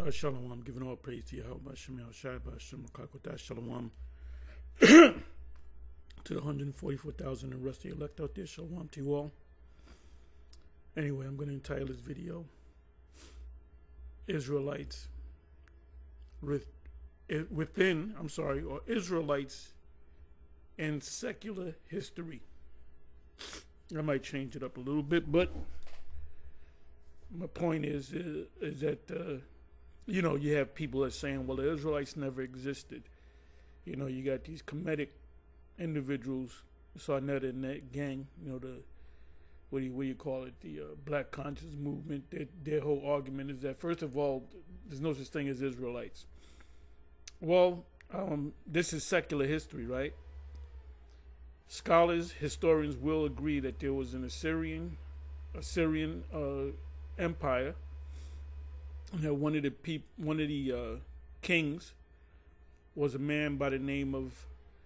Shalom, I'm giving all praise to Yahweh, Shem Yahushai, Shem Kakotah, Shalom. To the 144,000 and rest of the elect out there, Shalom to you all. Anyway, I'm going to entitle this video, Israelites or Israelites in secular history. I might change it up a little bit, but my point is that you have people that are saying, well, the Israelites never existed. You got these Kemetic individuals, Sarnetta and that gang, what do you call it, the Black Conscious Movement. Their whole argument is that, first of all, there's no such thing as Israelites. Well, this is secular history, right? Scholars, historians will agree that there was an Assyrian empire. One of the kings was a man by the name of,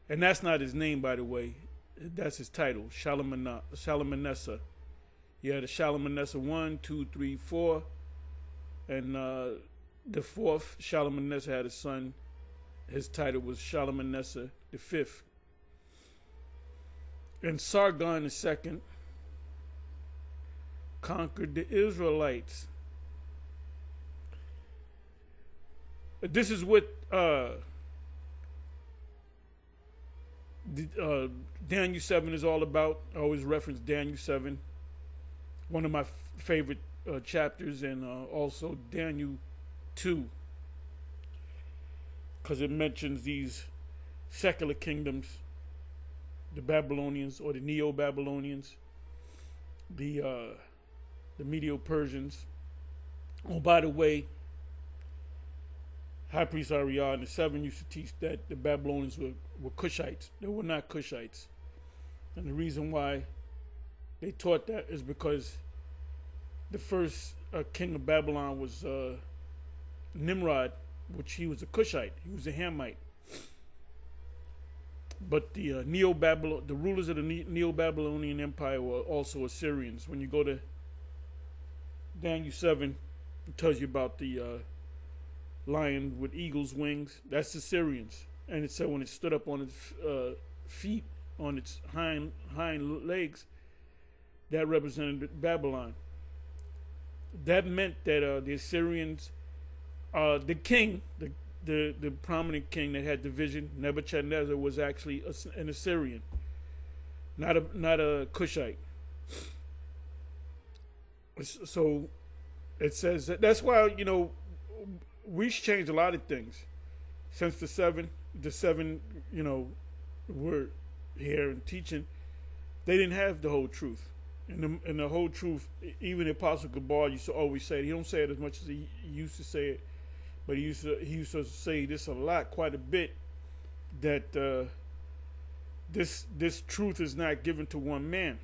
and that's not his name, by the way, that's his title, Shalmaneser. You had a Shalmaneser 1, 2, 3, 4, and the fourth Shalmaneser had a son. His title was Shalmaneser the fifth. And Sargon II conquered the Israelites. This is what Daniel 7 is all about. I always reference Daniel 7, one of my favorite chapters, and also Daniel 2, because it mentions these secular kingdoms, the Babylonians or the Neo-Babylonians, the Medo-Persians. Oh, by the way, High Priest Ariah in the 7 used to teach that the Babylonians were Cushites. They were not Cushites. And the reason why they taught that is because the first king of Babylon was Nimrod, which he was a Cushite. He was a Hamite. But the the rulers of the Neo-Babylonian Empire were also Assyrians. When you go to Daniel 7, it tells you about the lion with eagle's wings. That's the Assyrians. And it said when it stood up on its feet, on its hind legs, that represented Babylon. That meant that the Assyrians, the king, the prominent king that had the vision, Nebuchadnezzar, was actually an Assyrian, not a Cushite. So it says that's why we changed a lot of things since the seven were here and teaching. They didn't have the whole truth, and the whole truth. Even the Apostle Gabar used to always say it. He don't say it as much as he used to say it, but he used to say this a lot, quite a bit, that this truth is not given to one man.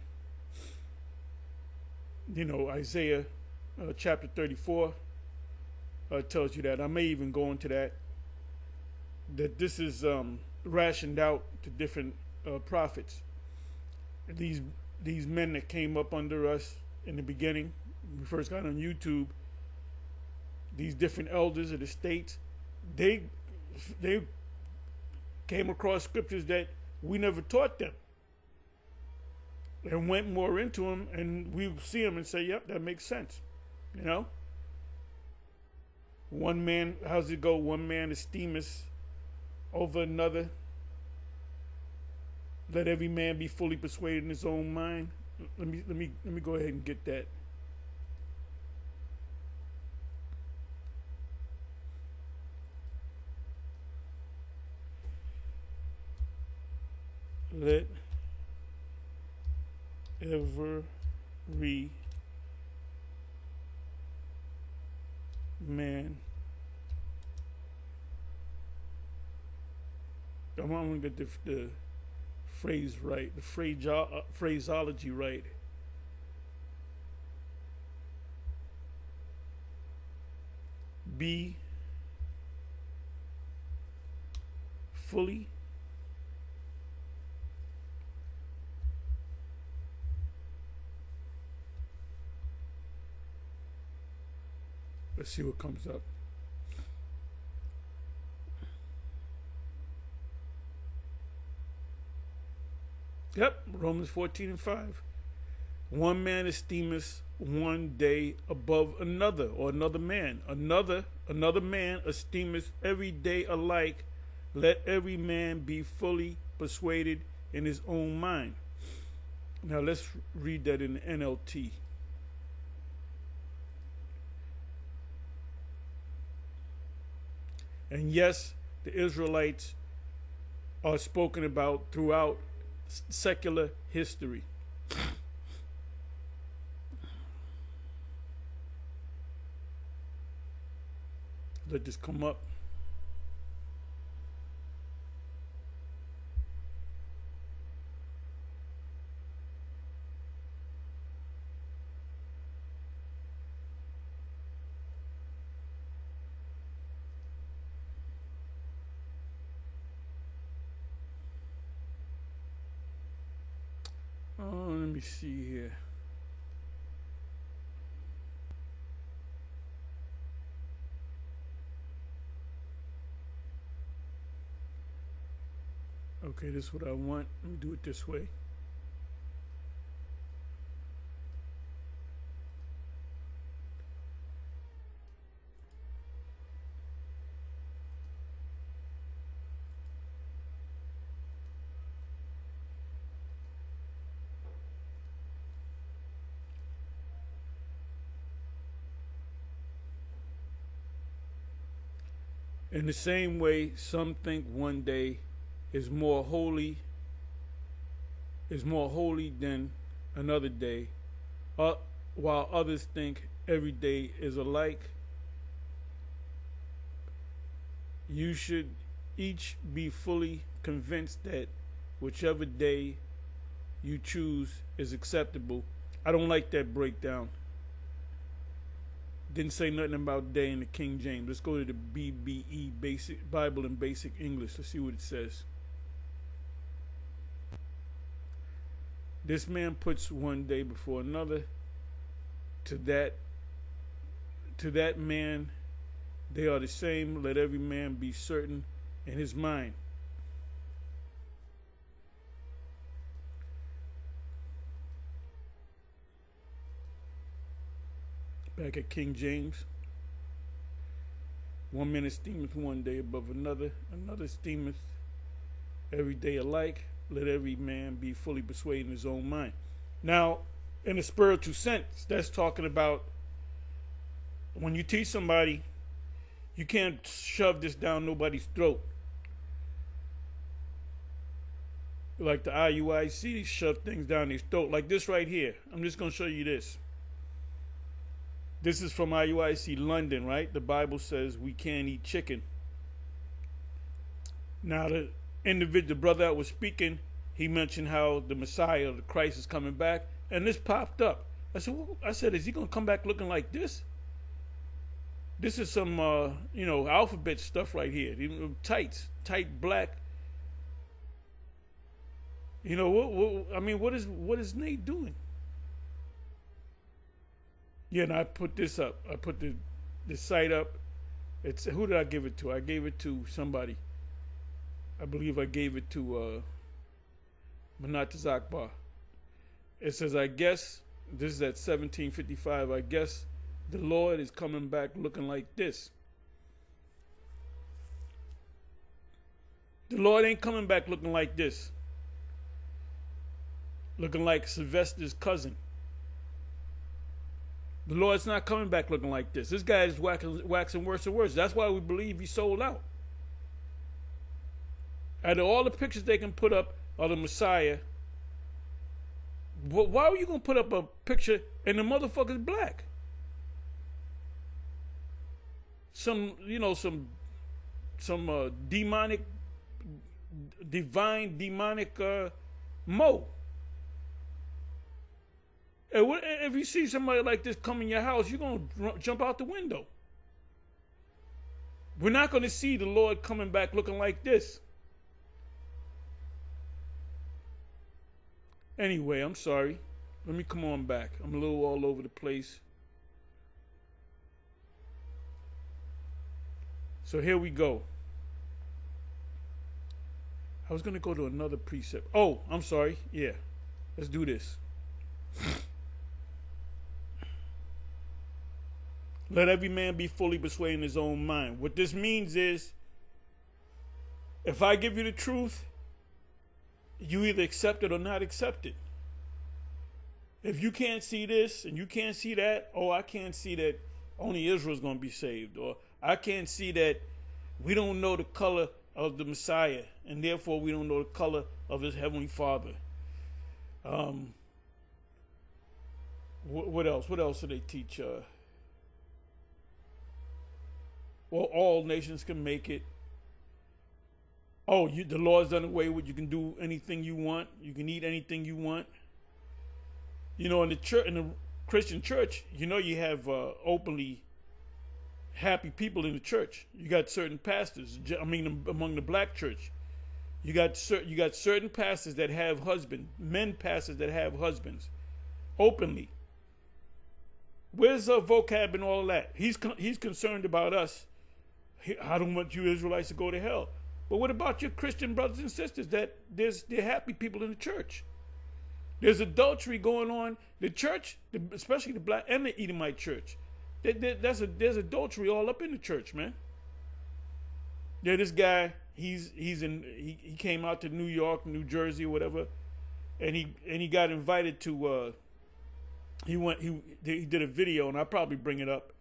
Isaiah chapter 34 tells you that. I may even go into that this is rationed out to different prophets. These men that came up under us in the beginning, when we first got on YouTube, these different elders of the states, they came across scriptures that we never taught them, and went more into them, and we see them and say, yep, that makes sense. One man, how's it go? One man esteemeth over another. Let every man be fully persuaded in his own mind. Let me go ahead and get that. Let every man. I'm going to get the phrase right, the phraseology right. Be fully Let's see what comes up. Yep, Romans 14:5. One man esteemeth one day above another, or another man. Another man esteemeth every day alike. Let every man be fully persuaded in his own mind. Now let's read that in the NLT. And yes, the Israelites are spoken about throughout secular history. Let this come up. Oh, let me see here. Okay, this is what I want. Let me do it this way. In the same way, some think one day is more holy than another day, while others think every day is alike. You should each be fully convinced that whichever day you choose is acceptable. I don't like that breakdown. Didn't say nothing about day in the King James. Let's go to the BBE, Basic Bible in Basic English. Let's see what it says. This man puts one day before another. To that man, they are the same. Let every man be certain in his mind. Back at King James. One man esteemeth one day above another, another esteemeth every day alike. Let every man be fully persuaded in his own mind. Now, in a spiritual sense, that's talking about when you teach somebody, you can't shove this down nobody's throat. Like the IUIC shove things down his throat, like this right here. I'm just going to show you this. This is from IUIC London, right? The Bible says we can't eat chicken. Now, the individual brother that was speaking, he mentioned how the Messiah, the Christ, is coming back, and this popped up. I said, is he going to come back looking like this? This is some, alphabet stuff right here. Tight black. What is Nate doing? Yeah, and I put this up. I put the site up. It's, who did I give it to? I gave it to somebody. I believe I gave it to Manat Zakbar. It says, I guess, this is at 1755, I guess the Lord is coming back looking like this. The Lord ain't coming back looking like this. Looking like Sylvester's cousin. The Lord's not coming back looking like this. This guy is waxing worse and worse. That's why we believe he sold out. Out of all the pictures they can put up of the Messiah, why are you going to put up a picture and the motherfucker's black? Some demonic Mo. And if you see somebody like this come in your house, you're going to jump out the window. We're not going to see the Lord coming back looking like this. Anyway, I'm sorry. Let me come on back. I'm a little all over the place. So here we go. I was going to go to another precept. Oh, I'm sorry. Yeah. Let's do this. Let every man be fully persuaded in his own mind. What this means is, if I give you the truth, you either accept it or not accept it. If you can't see this and you can't see that, oh, I can't see that only Israel's going to be saved. Or I can't see that we don't know the color of the Messiah, and therefore we don't know the color of his heavenly Father. What else? What else do they teach? Well, all nations can make it. Oh, the law's done away with. You can do anything you want. You can eat anything you want. You know, in the church, in the Christian church, you know, you have openly happy people in the church. You got certain pastors. I mean, among the black church, you got certain pastors that have husbands, men pastors that have husbands, openly. Where's vocab and all of that? He's concerned about us. I don't want you Israelites to go to hell. But what about your Christian brothers and sisters that they're happy people in the church? There's adultery going on. The church, especially the black and the Edomite church, there's adultery all up in the church, man. Yeah, this guy, he came out to New York, New Jersey, or whatever, and he got invited to. He did a video, and I'll probably bring it up.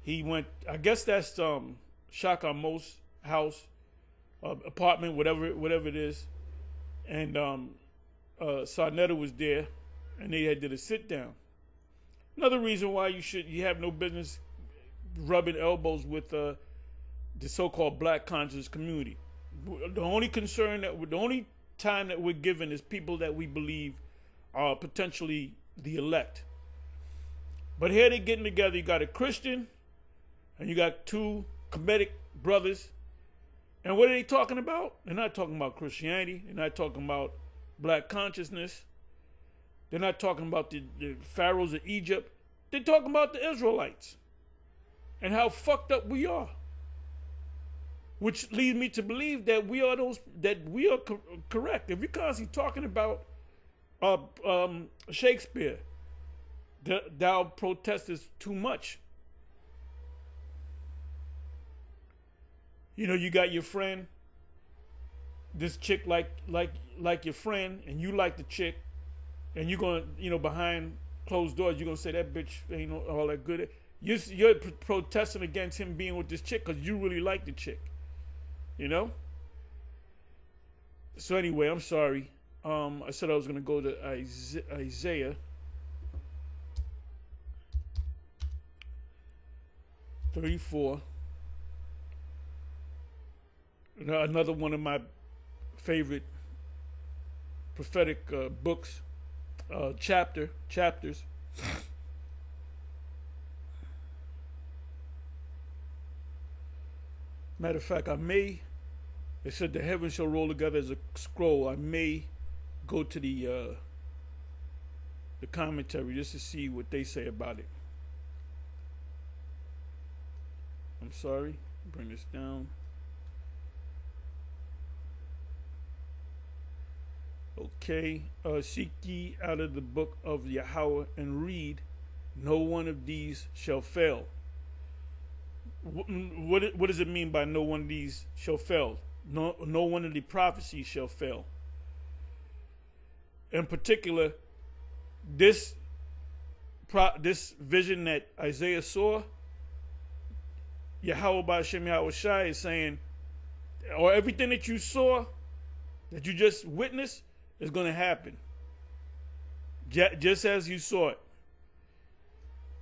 He went, I guess that's Shaka Most house, apartment, whatever it is, and Sarnetta was there, and they did a sit down. Another reason why you have no business rubbing elbows with the so-called black conscious community. The only time that we're given is people that we believe are potentially the elect. But here they're getting together. You got a Christian and you got two Kemetic brothers. And what are they talking about? They're not talking about Christianity. They're not talking about black consciousness. They're not talking about the pharaohs of Egypt. They're talking about the Israelites and how fucked up we are. Which leads me to believe that we are correct. If you're constantly talking about Shakespeare, thou protestest too much. You know, you got your friend, this chick like your friend, and you like the chick, and you're gonna, you know, behind closed doors, you're gonna say that bitch ain't all that good. You're protesting against him being with this chick because you really like the chick, you know. So anyway, I'm sorry. I said I was gonna go to Isaiah 34. Another one of my favorite prophetic books, chapters. Matter of fact, it said the heavens shall roll together as a scroll. I may go to the commentary just to see what they say about it. I'm sorry, bring this down. Okay, seek ye out of the book of Yahweh and read, no one of these shall fail. What does it mean by no one of these shall fail? No one of the prophecies shall fail. In particular, this vision that Isaiah saw, Yahweh by Hashem Yahweh Shai is saying, or everything that you saw, that you just witnessed, is going to happen. Just as you saw it.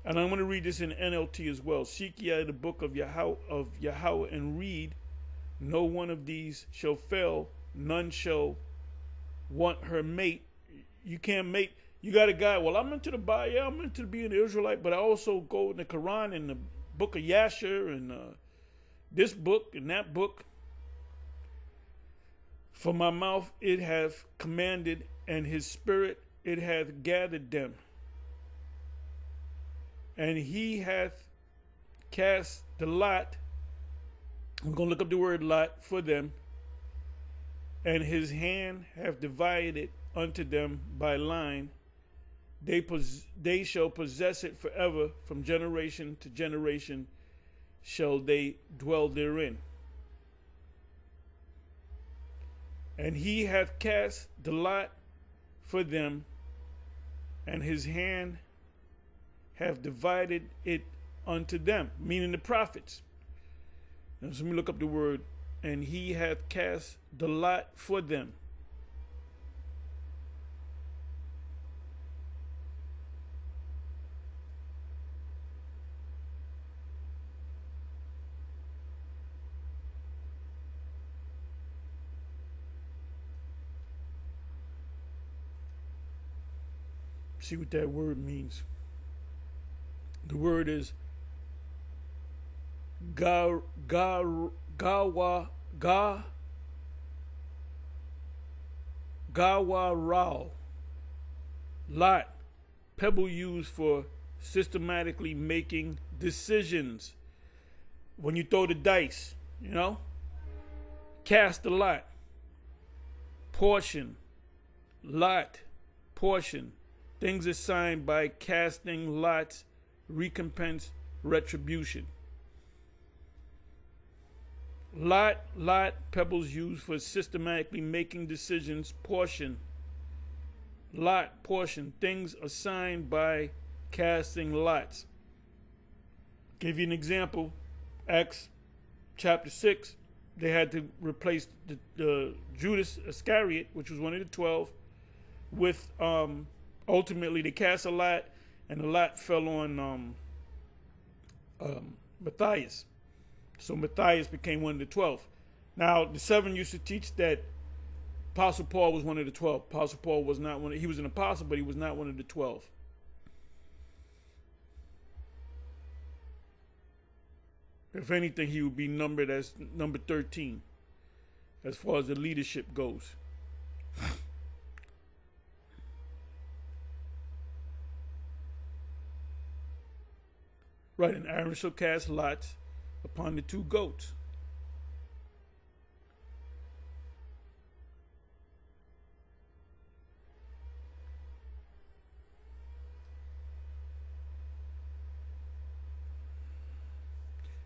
And I'm going to read this in NLT as well. Seek ye out of the book of Yahweh and read, no one of these shall fail, none shall want her mate. You can't mate. You got a guy, well, I'm into the Bible, yeah, I'm into being an Israelite, but I also go in the Quran and the book of Yasher and this book and that book. For my mouth it hath commanded, and his spirit it hath gathered them. And he hath cast the lot. I'm going to look up the word lot for them. and his hand have divided it unto them by line. They shall possess it forever, from generation to generation shall they dwell therein. And he hath cast the lot for them, and his hand have divided it unto them, meaning the prophets. Now, so let me look up the word, and he hath cast the lot for them. See what that word means. The word is gawarao. Lot, pebble used for systematically making decisions. When you throw the dice, cast the lot. Portion, lot, portion. Things assigned by casting lots, recompense, retribution. Lot, pebbles used for systematically making decisions, portion. Lot, portion, things assigned by casting lots. Give you an example. Acts chapter 6, they had to replace the Judas Iscariot, which was one of the 12, with ultimately they cast a lot, and the lot fell on Matthias. So Matthias became one of the 12. Now the 7 used to teach that Apostle Paul was one of the 12. Apostle Paul was not he was an apostle, but he was not one of the 12. If anything, he would be numbered as number 13 as far as the leadership goes. Right, and Aaron shall cast lots upon the 2 goats.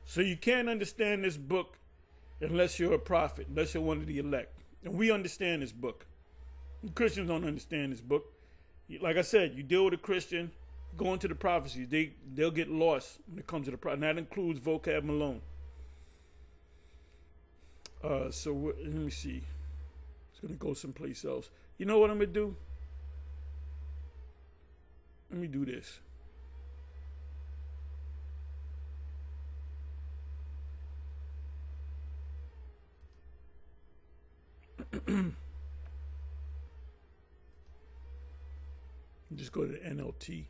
So you can't understand this book unless you're a prophet, unless you're one of the elect. And we understand this book. Christians don't understand this book. Like I said, you deal with a Christian, go into the prophecies, they'll get lost when it comes to the prophecy. And that includes vocab Malone. So let me see. It's going to go someplace else. You know what I'm going to do? Let me do this. Just go to the NLT.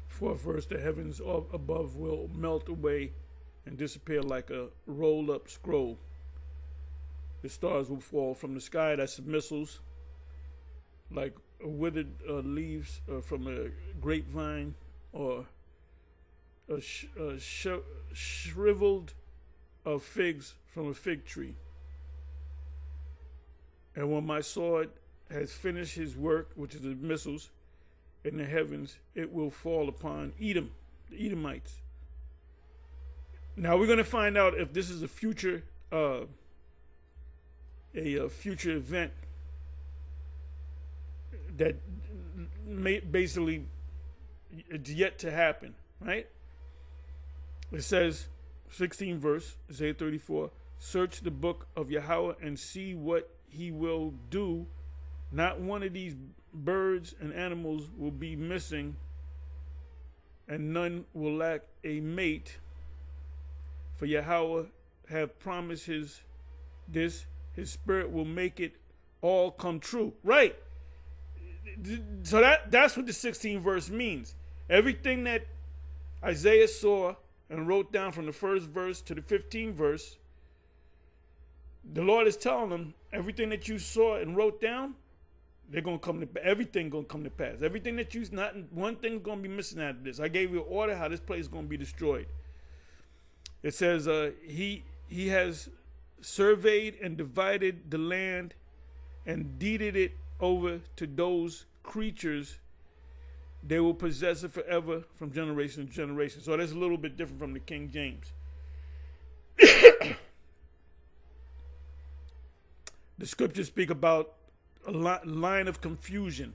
Fourth verse, the heavens above will melt away and disappear like a rolled-up scroll. The stars will fall from the sky. That's the missiles. Like withered leaves from a grapevine, or shriveled figs from a fig tree. And when my sword has finished his work, which is the missiles, in the heavens, it will fall upon Edom, the Edomites. Now we're going to find out if this is a future event that basically it's yet to happen, right? It says, 16 verse, Isaiah 34, search the book of Yahweh and see what he will do. Not one of these birds and animals will be missing, and none will lack a mate. For Yahweh have promised his spirit will make it all come true. Right. So that's what the 16th verse means. Everything that Isaiah saw and wrote down from the first verse to the 15th verse, the Lord is telling them, everything that you saw and wrote down, They're gonna come to everything. Gonna come to pass. Everything that you not one thing's gonna be missing out of this. I gave you an order how this place is gonna be destroyed. It says he has surveyed and divided the land and deeded it over to those creatures. They will possess it forever from generation to generation. So that's a little bit different from the King James. The scriptures speak about a line of confusion.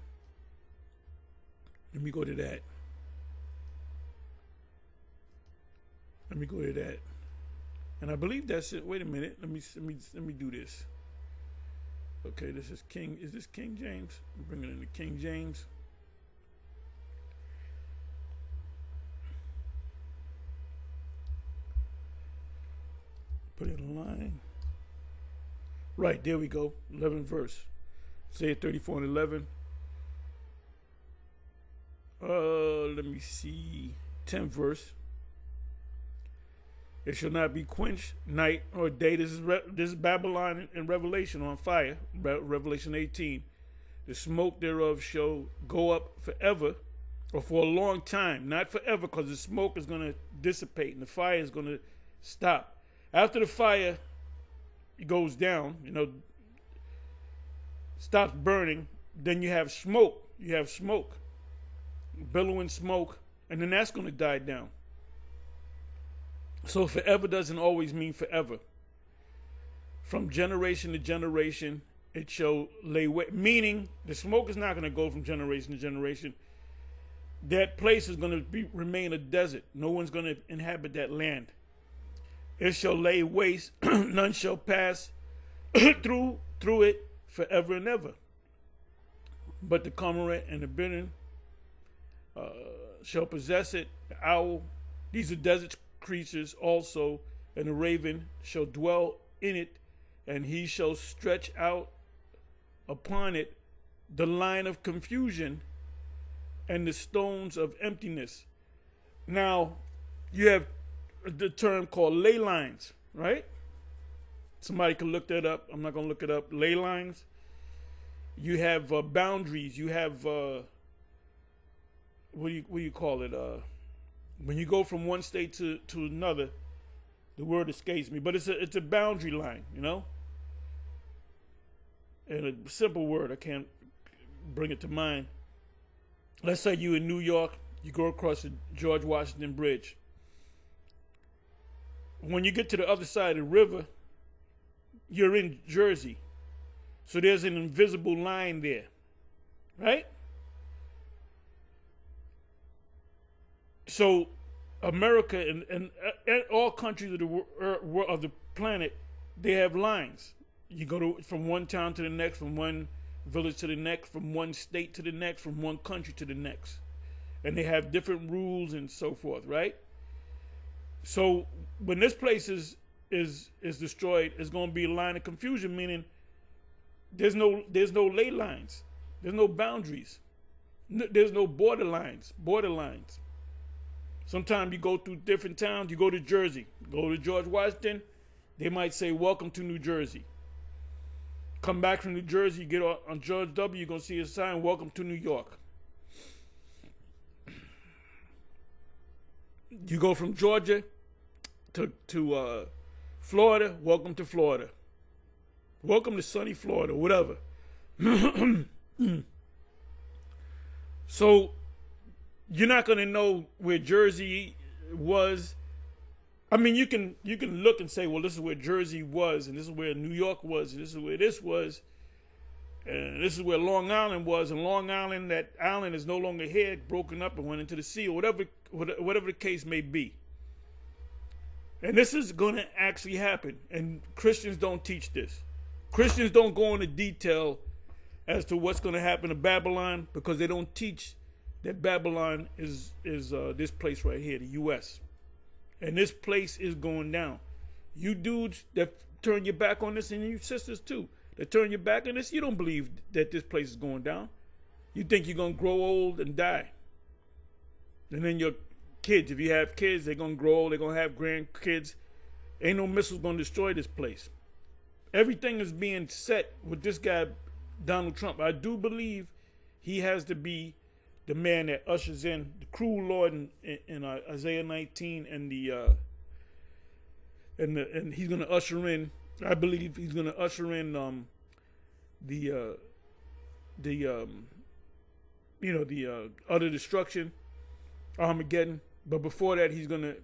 Let me go to that. Let me go to that. And I believe that's it. Wait a minute. Let me do this. Okay, this is King. Is this King James? I'm bringing in the King James. Put it in line. Right, there we go. 11th verse. Isaiah 34 and 11. Let me see. 10th verse. It shall not be quenched night or day. This is Babylon in Revelation on fire. Revelation 18. The smoke thereof shall go up forever, or for a long time. Not forever, because the smoke is going to dissipate and the fire is going to stop. After the fire goes down, stops burning, then you have smoke. You have smoke, billowing smoke, and then that's going to die down. So forever doesn't always mean forever. From generation to generation, it shall lay wait. Meaning, the smoke is not going to go from generation to generation. That place is going to remain a desert. No one's going to inhabit that land. It shall lay waste. None shall pass through it forever and ever. But the cormorant and the bittern shall possess it. The owl, these are desert creatures also, and the raven shall dwell in it, and he shall stretch out upon it the line of confusion and the stones of emptiness. Now, you have the term called ley lines, right? Somebody can look that up. I'm not going to look it up. Ley lines. You have boundaries. You have what do you call it? When you go from one state to another, the word escapes me, but it's a boundary line, And a simple word, I can't bring it to mind. Let's say you in New York, you go across the George Washington Bridge. When you get to the other side of the river, you're in Jersey. So there's an invisible line there, right? So America and all countries of the planet, they have lines. You go from one town to the next, from one village to the next, from one state to the next, from one country to the next. And they have different rules and so forth, right? So when this place is destroyed, it's going to be a line of confusion, meaning there's no ley lines, there's no boundaries, there's no borderlines. Sometimes you go through different towns. You go to Jersey, go to George Washington, they might say, "Welcome to New Jersey." Come back from New Jersey, you get on George W., you're going to see a sign, "Welcome to New York." You go from Georgia to Florida, "Welcome to Florida." Welcome to sunny Florida, whatever. So you're not going to know where Jersey was. I mean, you can look and say, well, this is where Jersey was, and this is where New York was, and this is where this was, and this is where Long Island was, and Long Island, that island is no longer here, broken up and went into the sea, or whatever the case may be. And this is going to actually happen, and Christians don't teach this. Christians don't go into detail as to what's going to happen to Babylon, because they don't teach that Babylon is this place right here, the U.S., and this place is going down. You dudes that turn your back on this, and you sisters too, that turn your back on this, you don't believe that this place is going down. You think you're going to grow old and die. And then your kids, if you have kids, they're going to grow old, they're going to have grandkids. Ain't no missiles going to destroy this place. Everything is being set with this guy Donald Trump. I do believe he has to be the man that ushers in the cruel Lord in Isaiah 19 and and he's going to usher in. I believe he's going to usher in the utter destruction, Armageddon. But before that, he's gonna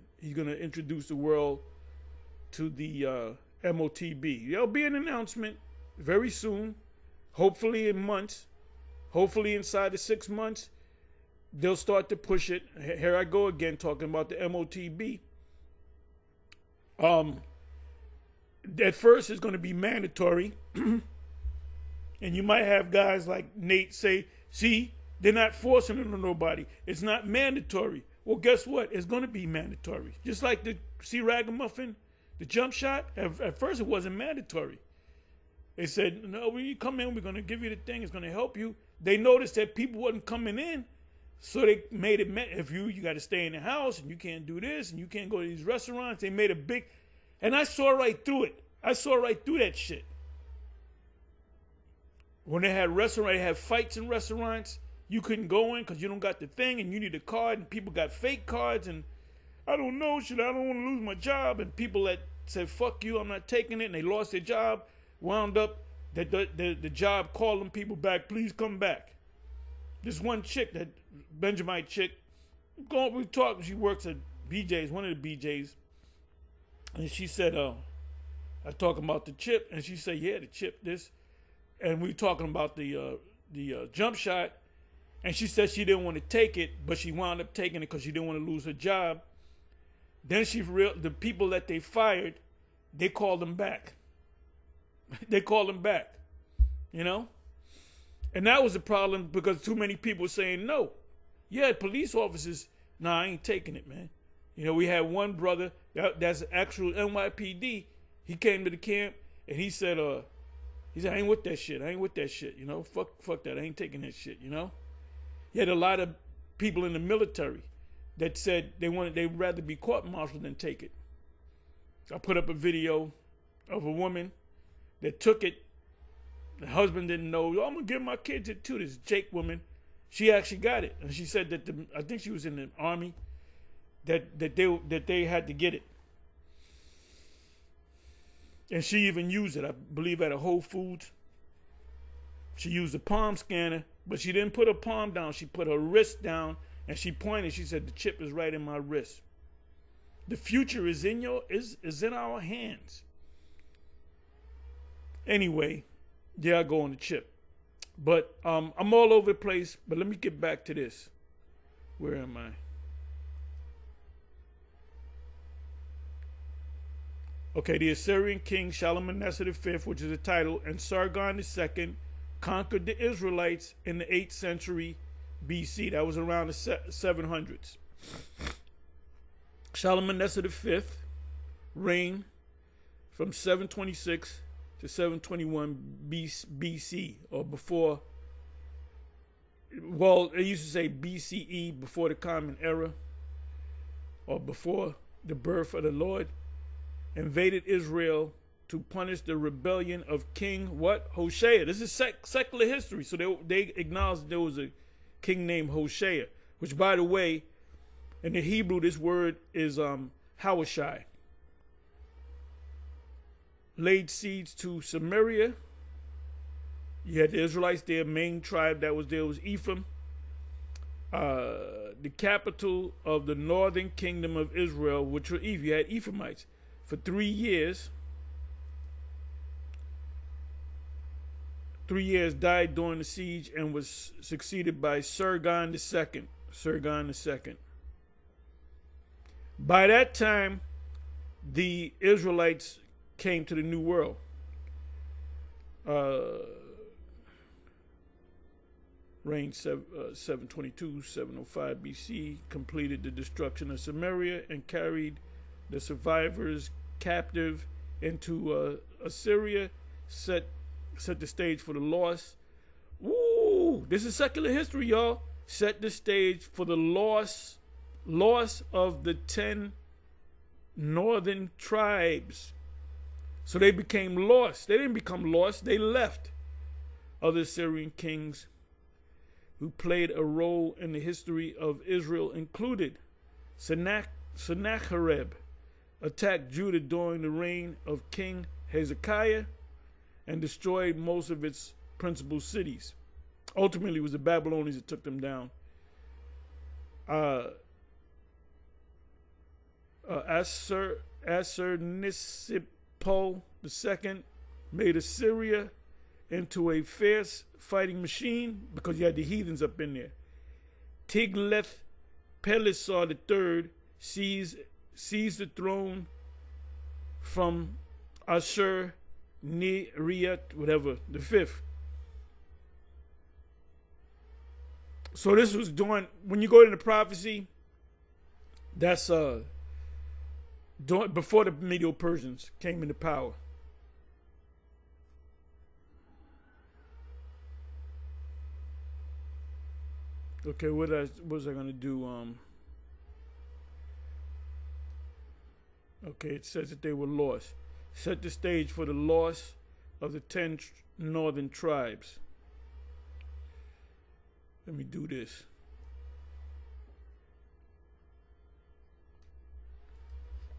introduce the world to the MOTB. There'll be an announcement very soon, hopefully in months, hopefully inside the 6 months. They'll start to push it. Here I go again talking about the MOTB. At first, it's going to be mandatory. And you might have guys like Nate say, see, they're not forcing it on nobody. It's not mandatory. Well, guess what? It's going to be mandatory. Just like the Ragamuffin, the jump shot, at first it wasn't mandatory. They said, no, when you come in, we're going to give you the thing. It's going to help you. They noticed that people wasn't coming in. So they made it, if you got to stay in the house and you can't do this and you can't go to these restaurants. They made a big, and I saw right through it. I saw right through that shit. When they had fights in restaurants, you couldn't go in because you don't got the thing and you need a card, and people got fake cards, and I don't know, I don't want to lose my job, and people that said, fuck you, I'm not taking it, and they lost their job, wound up that the job called them people back, please come back. This one chick, that Benjamite chick, we talked, she works at BJ's, one of the BJ's, and she said, I talking about the chip, and she said, yeah, the chip, this, and we talking about the jump shot, and she said she didn't want to take it, but she wound up taking it because she didn't want to lose her job. Then the people that they fired, they called them back. They called them back, you know? And that was the problem because too many people were saying no. Yeah, police officers, nah, I ain't taking it, man. You know, we had one brother, that's actual NYPD, he came to the camp and he said, I ain't with that shit, you know? Fuck that, I ain't taking that shit, you know? You had a lot of people in the military that said they'd rather be court-martialed than take it. I put up a video of a woman that took it. The husband didn't know. Oh, I'm gonna give my kids it too. This Jake woman, she actually got it, and she said that I think she was in the army. That they had to get it, and she even used it. I believe at a Whole Foods. She used a palm scanner, but she didn't put her palm down. She put her wrist down, and she pointed. She said, "The chip is right in my wrist." The future is in our hands. Anyway, yeah, I go on the chip, but I'm all over the place. But let me get back to this. Where am I? Okay, the Assyrian king Shalmaneser V, which is the title, and Sargon II conquered the Israelites in the 8th century BC. That was around the 700s. Shalmaneser V reigned from 726 to 721 BC, or before. Well, they used to say BCE, before the Common Era, or before the birth of the Lord. Invaded Israel to punish the rebellion of King Hoshea. This is secular history, so they acknowledge there was a king named Hoshea, which, by the way, in the Hebrew, this word is Hawashai. Laid siege to Samaria. You had the Israelites, their main tribe that was there was Ephraim. The capital of the northern kingdom of Israel, which were Ephraim. You had Ephraimites. For 3 years, 3 years died during the siege and was succeeded by Sargon II. Sargon II. By that time, the Israelites came to the New World. Reigned 722, 705 BC, completed the destruction of Samaria and carried the survivors captive into Assyria, set the stage for the loss. Woo! This is secular history, y'all. Set the stage for the loss of the 10 northern tribes. So they became lost. They didn't become lost, they left. Other Syrian kings who played a role in the history of Israel included Sennacherib, attacked Judah during the reign of King Hezekiah and destroyed most of its principal cities. Ultimately, it was the Babylonians that took them down. Assur-nisipal II made Assyria into a fierce fighting machine because you had the heathens up in there. Tiglath-Pileser III seized the throne from Ashur-Niriyat, whatever, the fifth. So this was during, when you go into prophecy, that's before the Medo-Persians came into power. Okay, what was I gonna do? Okay, it says that they were lost. Set the stage for the loss of the 10 northern tribes. Let me do this.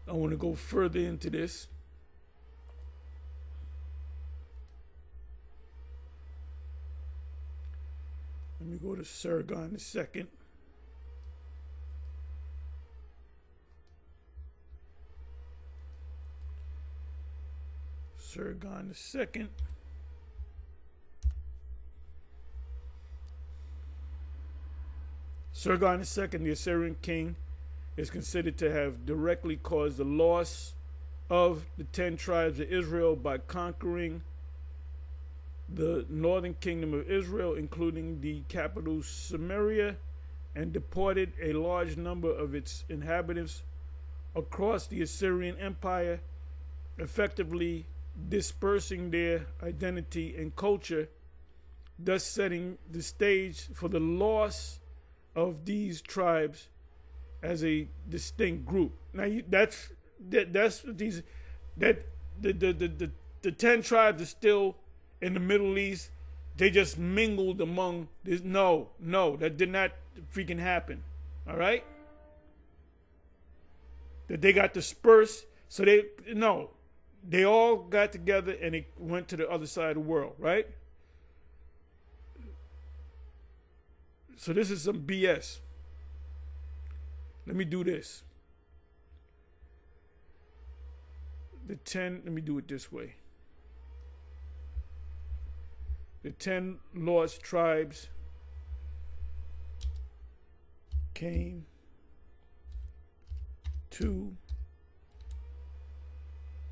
I want to go further into this. Let me go to Sargon II. Sargon II. Sargon II, the Assyrian king, is considered to have directly caused the loss of the 10 tribes of Israel by conquering the northern kingdom of Israel, including the capital Samaria, and deported a large number of its inhabitants across the Assyrian Empire, effectively dispersing their identity and culture, thus setting the stage for the loss of these tribes as a distinct group. Now that's these that the 10 tribes are still in the Middle East. They just mingled among this. No, that did not freaking happen. All right, that they got dispersed. So they all got together and they went to the other side of the world, right? So this is some BS. Let me do this. Let me do it this way. The 10 lost tribes came to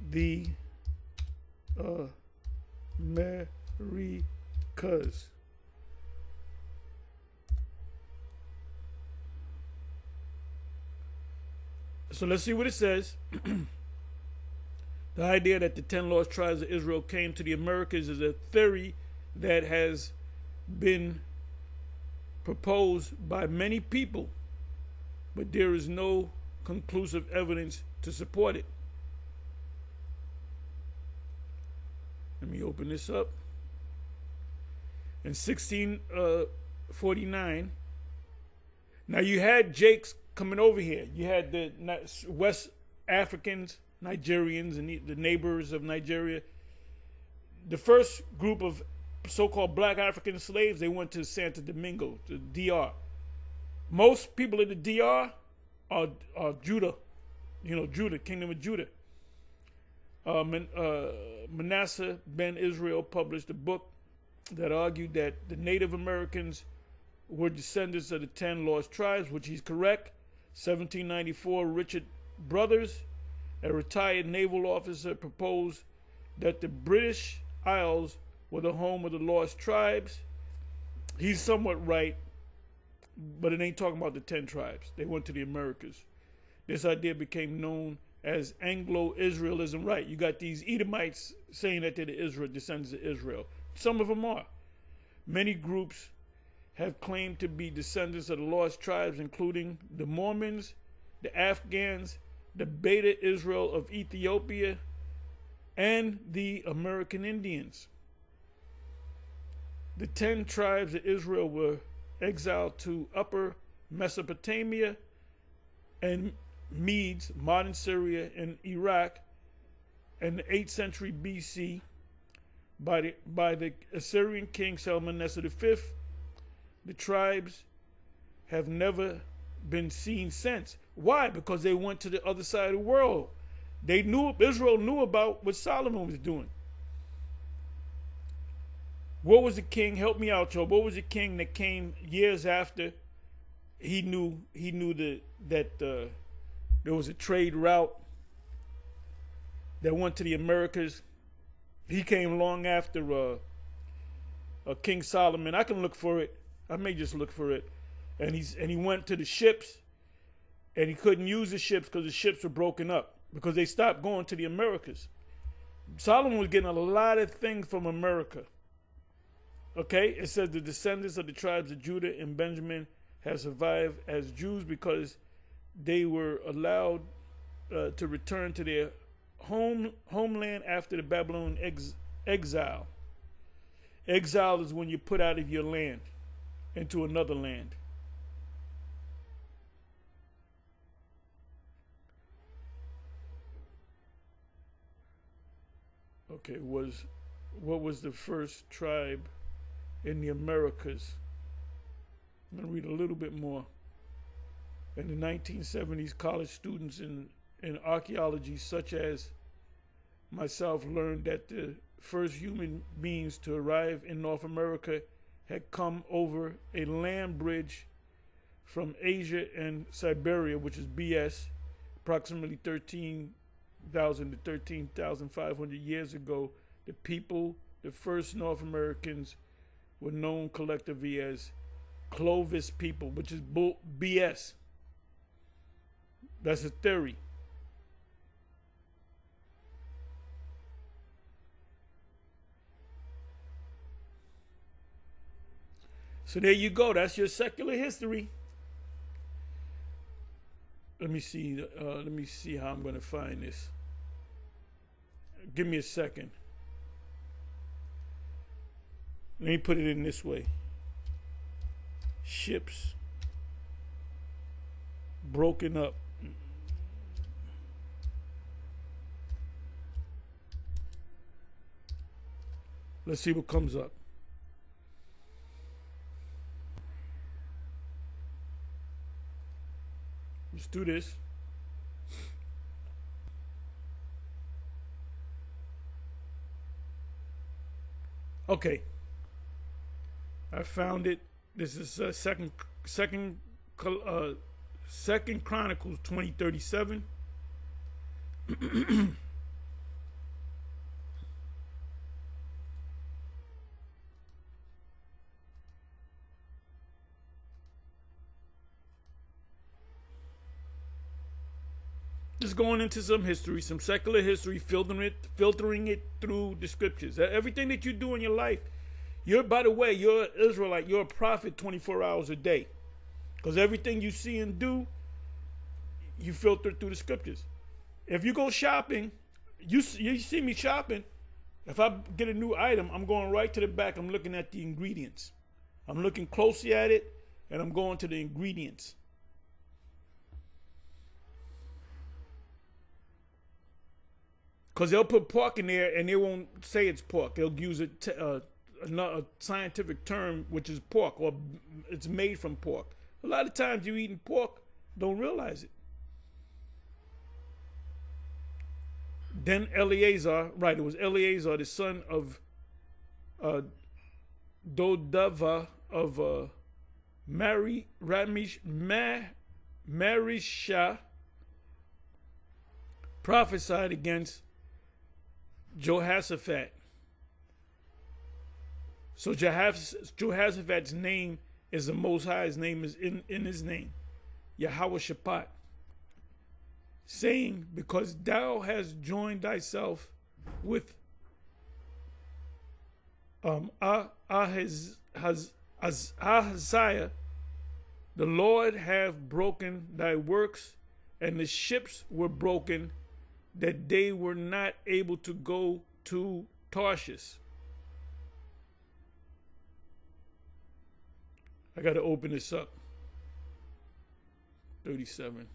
the Americas. So let's see what it says. The idea that the 10 lost tribes of Israel came to the Americas is a theory that has been proposed by many people, but there is no conclusive evidence to support it. Let me open this up. In 1649, now you had Jakes coming over here. You had the West Africans, Nigerians, and the neighbors of Nigeria. The first group of so-called black African slaves, they went to Santo Domingo, the DR. Most people in the DR are Judah, Judah, Kingdom of Judah. Manasseh ben Israel published a book that argued that the Native Americans were descendants of the 10 lost tribes, which he's correct. 1794, Richard Brothers, a retired naval officer, proposed that the British Isles were the home of the lost tribes. He's somewhat right, but it ain't talking about the 10 tribes. They went to the Americas. This idea became known as Anglo-Israelism. Right, you got these Edomites saying that they're the descendants of Israel. Some of them are. Many groups have claimed to be descendants of the lost tribes, including the Mormons, the Afghans, the Beta Israel of Ethiopia, and the American Indians. The 10 tribes of Israel were exiled to Upper Mesopotamia and Medes, modern Syria and Iraq, in the 8th century BC by the Assyrian king Shalmaneser V. The tribes have never been seen since. Why? Because they went to the other side of the world. Israel knew about what Solomon was doing. What was the king? Help me out, Joe. What was the king that came years after he knew that there was a trade route that went to the Americas? He came long after King Solomon. I can look for it. I may just look for it. And he went to the ships, and he couldn't use the ships because the ships were broken up because they stopped going to the Americas. Solomon was getting a lot of things from America. Okay, it says the descendants of the tribes of Judah and Benjamin have survived as Jews because they were allowed to return to their homeland after the Babylonian exile. Exile is when you put out of your land into another land. Okay, what was the first tribe in the Americas? I'm going to read a little bit more. In the 1970s, college students in archaeology, such as myself, learned that the first human beings to arrive in North America had come over a land bridge from Asia and Siberia, which is BS, approximately 13,000 to 13,500 years ago. The first North Americans, were known collectively as Clovis people, which is BS. That's a theory. So there you go. That's your secular history. Let me see. Let me see how I'm going to find this. Give me a second. Let me put it in this way. Ships broken up. Let's see what comes up. Let's do this. Okay. I found it. This is Second Chronicles 20:37. Just going into some history, some secular history, filtering it through the scriptures. Everything that you do in your life, by the way, you're an Israelite, you're a prophet 24 hours a day. Because everything you see and do, you filter through the scriptures. If you go shopping, you see me shopping, if I get a new item, I'm going right to the back, I'm looking at the ingredients. I'm looking closely at it, and I'm going to the ingredients. Because they'll put pork in there, and they won't say it's pork. They'll use a scientific term, which is pork, or it's made from pork. A lot of times you're eating pork, don't realize it. Then Eleazar, right, it was Eleazar, the son of Dodava of Marisha, prophesied against Jehoshaphat. So Jehoshaphat's name is the Most High. His name is in his name, Yahweh Shaphat, saying, because thou hast joined thyself with Ahaziah, the Lord have broken thy works, and the ships were broken, that they were not able to go to Tarshish. I got to open this up. 37.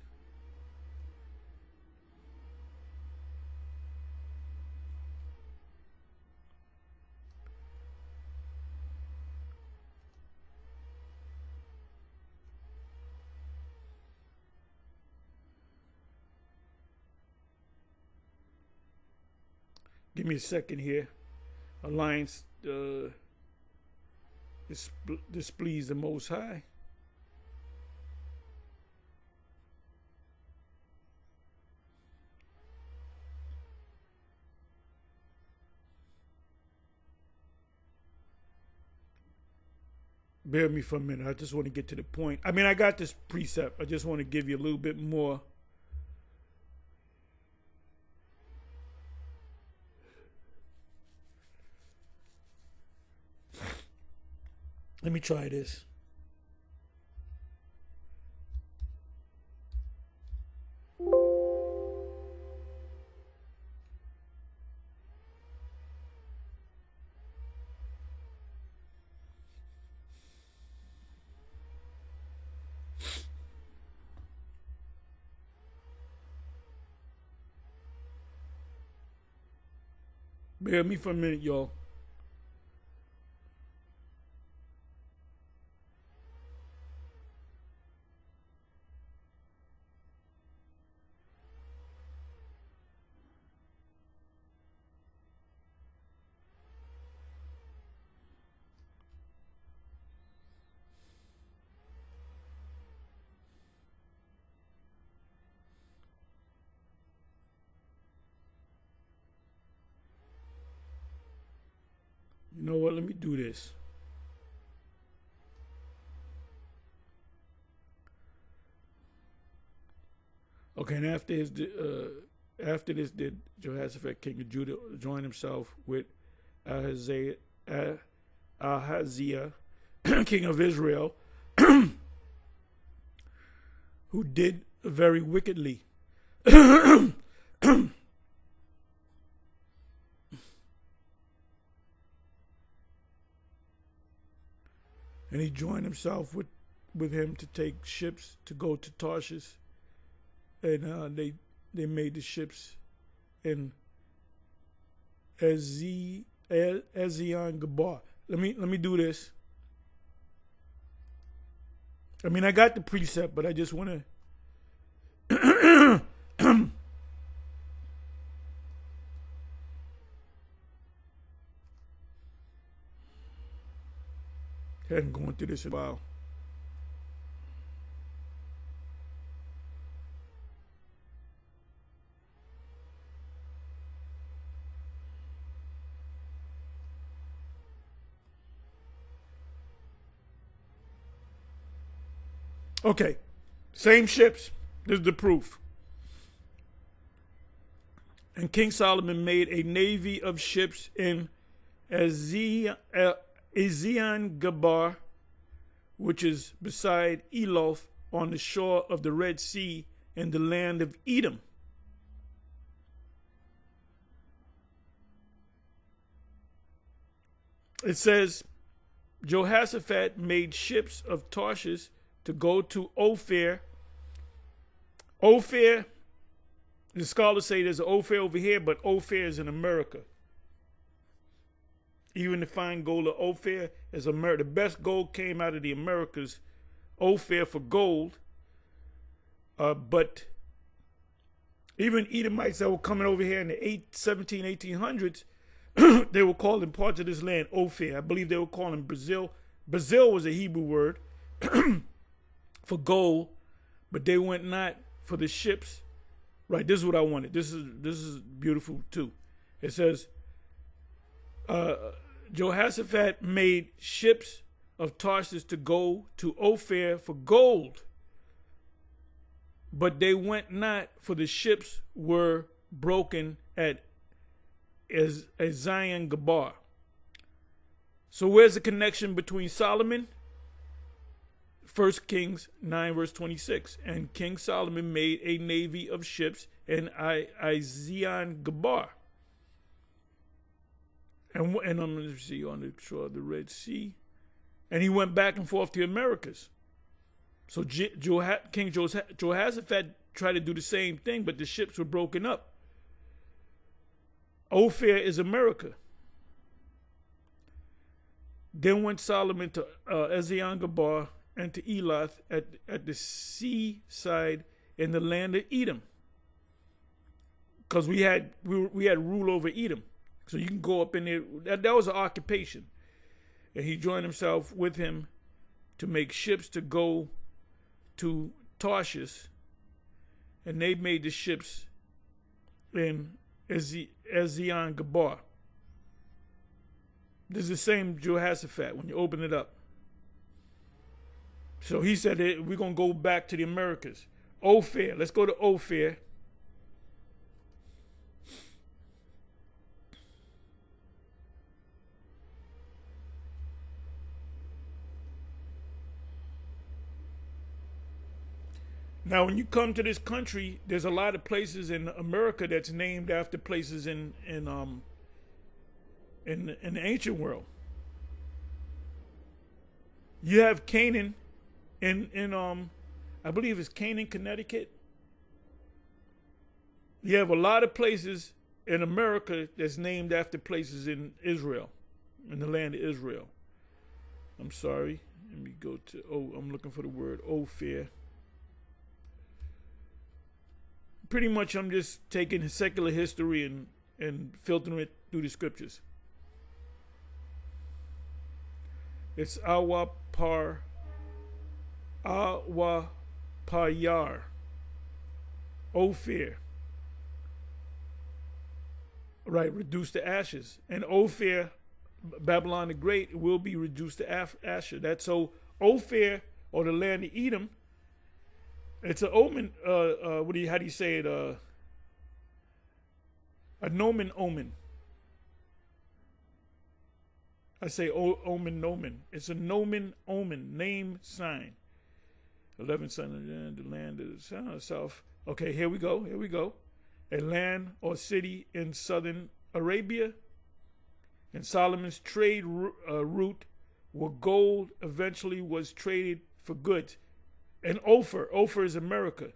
Give me a second here. Alliance displease the Most High. Bear with me for a minute. I just want to get to the point. I mean, I got this precept. I just want to give you a little bit more. Let me try this. Bear with me for a minute, y'all. You know what? Let me do this. Okay, and after this, did Jehoshaphat, king of Judah, join himself with Ahaziah, king of Israel, who did very wickedly. And he joined himself with him to take ships to go to Tarshish, and they made the ships in Ezion Gabar. Let me do this. I mean, I got the precept, but I just want to. Hadn't gone through this in a while. Okay, same ships. This is the proof. And King Solomon made a navy of ships in Ezion Gabar, which is beside Eloth, on the shore of the Red Sea in the land of Edom. It says, Jehoshaphat made ships of Tarshish to go to Ophir. Ophir, the scholars say there's an Ophir over here, but Ophir is in America. Even the fine gold of Ophir is America. The best gold came out of the Americas, Ophir for gold. But even Edomites that were coming over here in the 1800s, they were calling parts of this land Ophir. I believe they were calling Brazil. Brazil was a Hebrew word for gold, but they went not for the ships. Right, this is what I wanted. This is beautiful too. It says, Jehoshaphat made ships of Tarshish to go to Ophir for gold, but they went not, for the ships were broken at Ezion Gabar. So where's the connection between Solomon? 1 Kings 9 verse 26. And King Solomon made a navy of ships in Ezion Gabar. And I'm going to see on the shore of the Red Sea. And he went back and forth to the Americas. So King Jehoshaphat tried to do the same thing, but the ships were broken up. Ophir is America. Then went Solomon to Ezion-Geber and to Elath at the seaside in the land of Edom, because we had rule over Edom, so you can go up in there. That was an occupation, and he joined himself with him to make ships to go to Tarshish, and they made the ships in Ezion-Geber. This is the same Jehoshaphat when you open it up. So he said, we're going to go back to the Americas. Ophir. Let's go to Ophir. Now, when you come to this country, there's a lot of places in America that's named after places in the ancient world. You have Canaan in I believe it's Canaan, Connecticut. You have a lot of places in America that's named after places in Israel, in the land of Israel. I'm sorry. Let me go to, I'm looking for the word Ophir. Pretty much I'm just taking secular history and filtering it through the scriptures. It's Awapayar. Ophir. Right, reduced to ashes. And Ophir, Babylon the Great, will be reduced to ashes. That's so Ophir, or the land of Edom, it's an omen, how do you say it? A nomen omen. I say omen. It's a nomen omen, name sign. 11 son of the land of the south. Okay, here we go. A land or city in southern Arabia. And Solomon's trade route where gold eventually was traded for goods. And Ophir is America.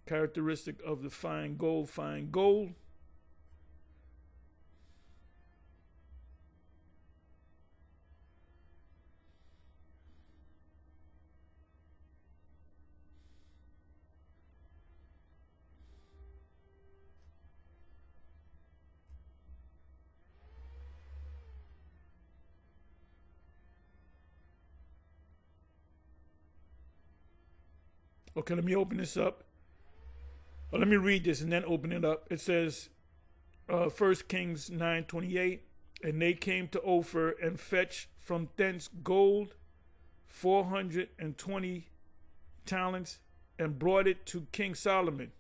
Characteristic of the fine gold. Okay, let me open this up. Let me read this and then open it up. It says, 1 Kings 9:28, and they came to Ophir and fetched from thence gold 420 talents and brought it to King Solomon.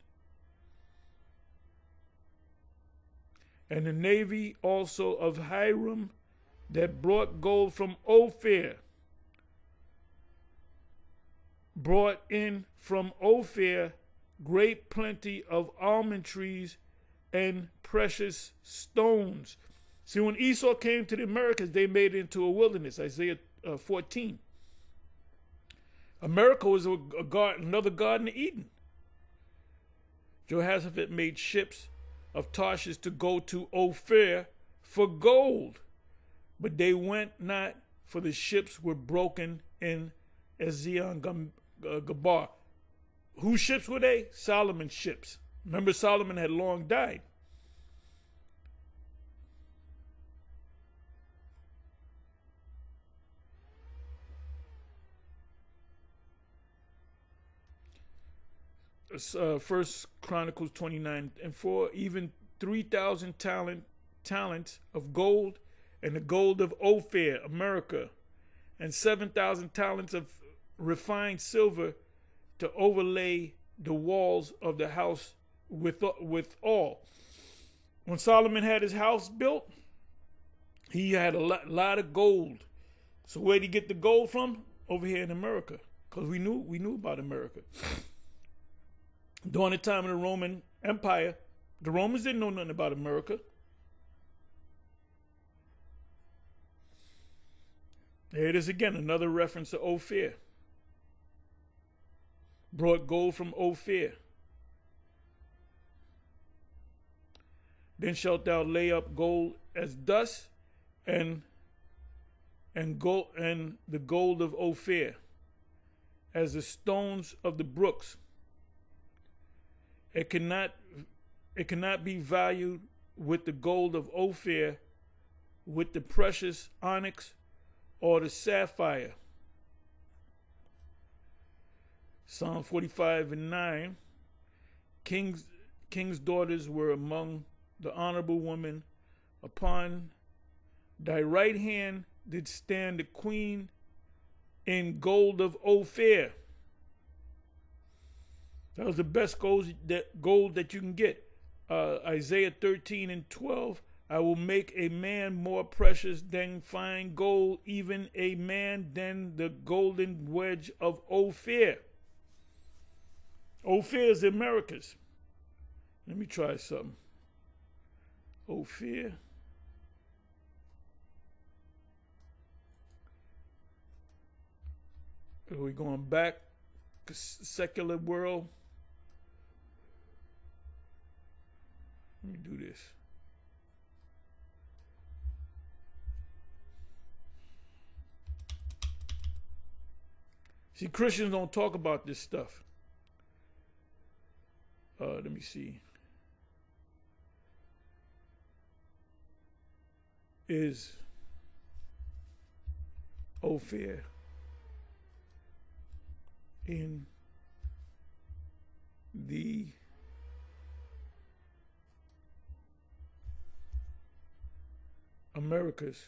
And the navy also of Hiram that brought gold from Ophir brought in from Ophir great plenty of almond trees and precious stones. See, when Esau came to the Americas, they made it into a wilderness, Isaiah 14. America was a garden, another Garden of Eden. Jehoshaphat made ships of Tarshish to go to Ophir for gold, but they went not, for the ships were broken in Ezion-Geber. Whose ships were they? Solomon's ships. Remember, Solomon had long died. First Chronicles 29:4, even 3,000 talents of gold, and the gold of Ophir, America, and 7,000 talents of refined silver to overlay the walls of the house with all. When Solomon had his house built, he had a lot of gold. So where did he get the gold from? Over here in America, because we knew about America. During the time of the Roman Empire, the Romans didn't know nothing about America. Here it is again, another reference to Ophir. Brought gold from Ophir. Then shalt thou lay up gold as dust, and the gold of Ophir, as the stones of the brooks. It cannot be valued with the gold of Ophir, with the precious onyx or the sapphire. Psalm 45:9. King's daughters were among the honorable women. Upon thy right hand did stand the queen in gold of Ophir. That was the best gold that you can get. Isaiah 13:12. I will make a man more precious than fine gold, even a man than the golden wedge of Ophir. Ophir is the Americas. Let me try something. Ophir. Are we going back? Secular world. Let me do this. See, Christians don't talk about this stuff. Let me see. Is Ophir in the Americas?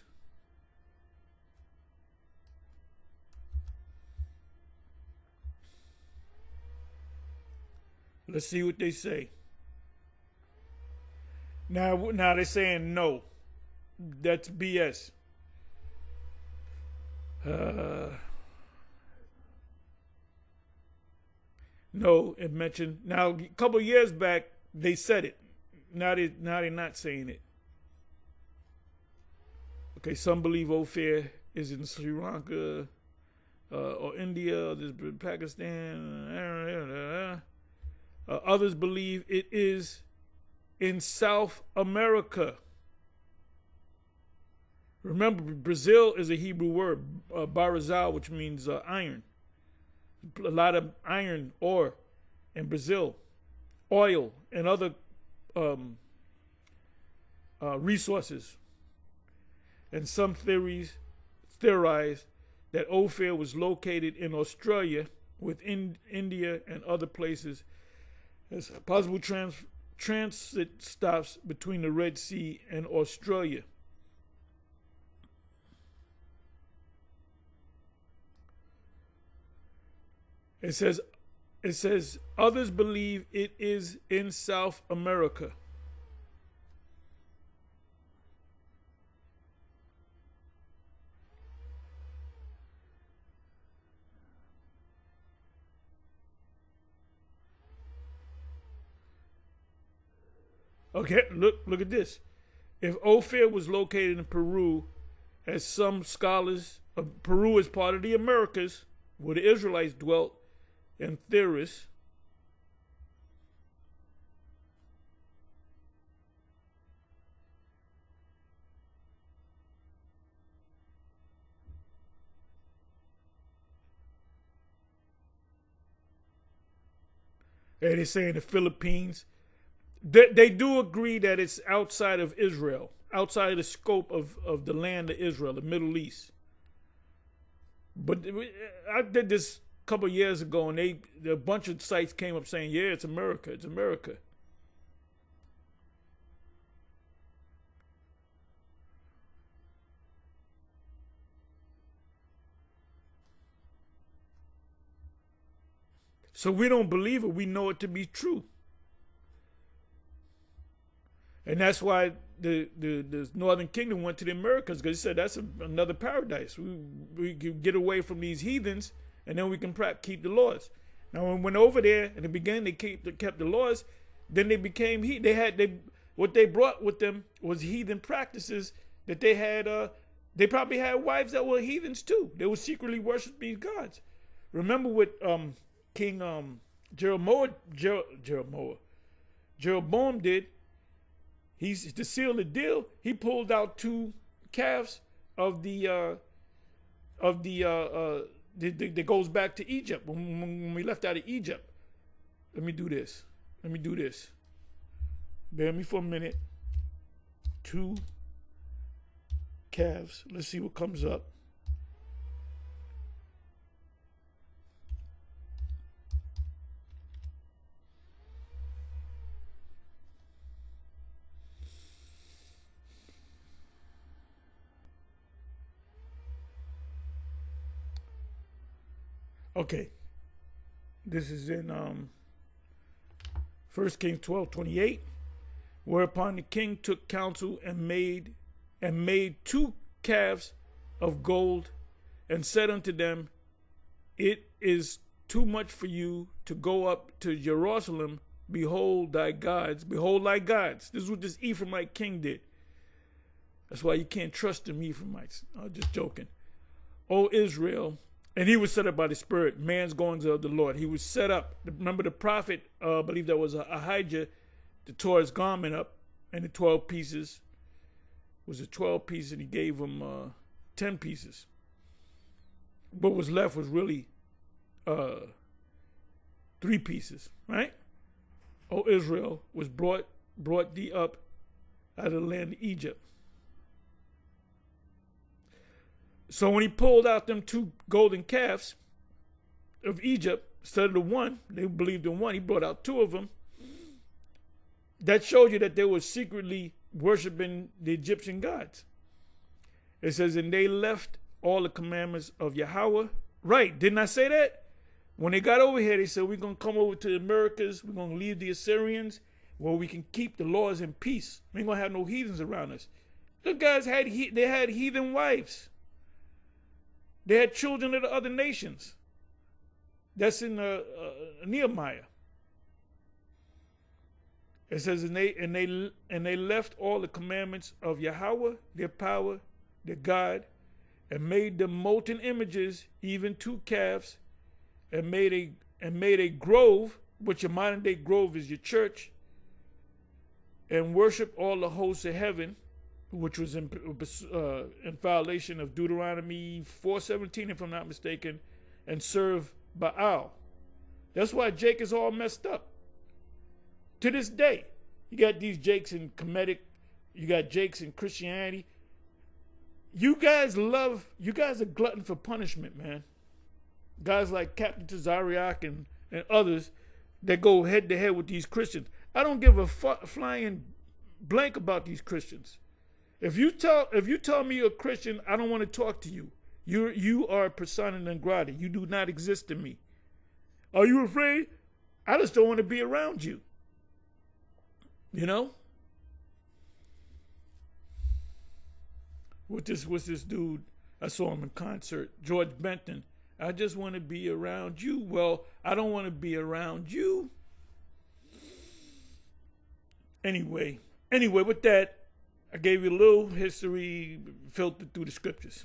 Let's see what they say. Now they're saying no. That's BS. No, it mentioned. Now, a couple of years back, they said it. Now they're not saying it. Okay, some believe Ophir is in Sri Lanka or India, or Pakistan. Others believe it is in South America. Remember, Brazil is a Hebrew word, barazal, which means iron. A lot of iron ore in Brazil, oil, and other resources. And some theorize that Ophir was located in Australia, within India and other places, as possible transit stops between the Red Sea and Australia. It says others believe it is in South America. Okay, look at this. If Ophir was located in Peru, as some scholars, Peru is part of the Americas, where the Israelites dwelt, and theorists, and they say in the Philippines, they do agree that it's outside of Israel, outside of the scope of the land of Israel, the Middle East. But I did this a couple of years ago, and a bunch of sites came up saying, yeah, it's America, it's America. So we don't believe it, we know it to be true. And that's why the Northern Kingdom went to the Americas, because they said that's another paradise. We can get away from these heathens, and then we can keep the laws. Now, when we went over there in the beginning, they kept the laws. Then they became what they brought with them was heathen practices that they had They probably had wives that were heathens too. They were secretly worshiping these gods. Remember what King Jeroboam did? He's to seal the deal. He pulled out 2 calves of that goes back to Egypt when we left out of Egypt. Let me do this. Bear with me for a minute. 2 calves. Let's see what comes up. Okay. This is in 1 Kings 12:28. Whereupon the king took counsel and made 2 calves of gold, and said unto them, It is too much for you to go up to Jerusalem. Behold thy gods. Behold thy gods. This is what this Ephraimite king did. That's why you can't trust them Ephraimites. I'm just joking. O Israel. And he was set up by the Spirit, man's goings of the Lord. He was set up. Remember the prophet, I believe that was Ahijah, that tore his garment up, and the 12 pieces was 12 pieces, and he gave him 10 pieces. What was left was really 3 pieces, right? O Israel was brought thee up out of the land of Egypt. So when he pulled out them 2 golden calves of Egypt, instead of the 1, they believed in 1, he brought out 2 of them. That showed you that they were secretly worshiping the Egyptian gods. It says, and they left all the commandments of Yahweh. Right, didn't I say that? When they got over here, they said, we're going to come over to the Americas. We're going to leave the Assyrians where we can keep the laws in peace. We ain't going to have no heathens around us. The guys had heathen wives. They had children of the other nations. That's in Nehemiah. It says, and they left all the commandments of Yahweh, their power, their God, and made them molten images, even 2 calves, and made a grove, which your modern day grove is your church, and worship all the hosts of heaven, which was in violation of Deuteronomy 4:17, if I'm not mistaken, and serve Baal. That's why Jake is all messed up. To this day, you got these Jakes in Kemetic, you got Jakes in Christianity. You guys are glutton for punishment, man. Guys like Captain Tazariak and others that go head to head with these Christians. I don't give a flying blank about these Christians. If you tell me you're a Christian, I don't want to talk to you. You are persona non grata. You do not exist to me. Are you afraid? I just don't want to be around you. You know? What's this dude? I saw him in concert, George Benton. I just want to be around you. Well, I don't want to be around you. Anyway, with that, I gave you a little history filtered through the scriptures.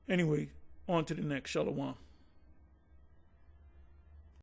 Anyway, on to the next. Shalom.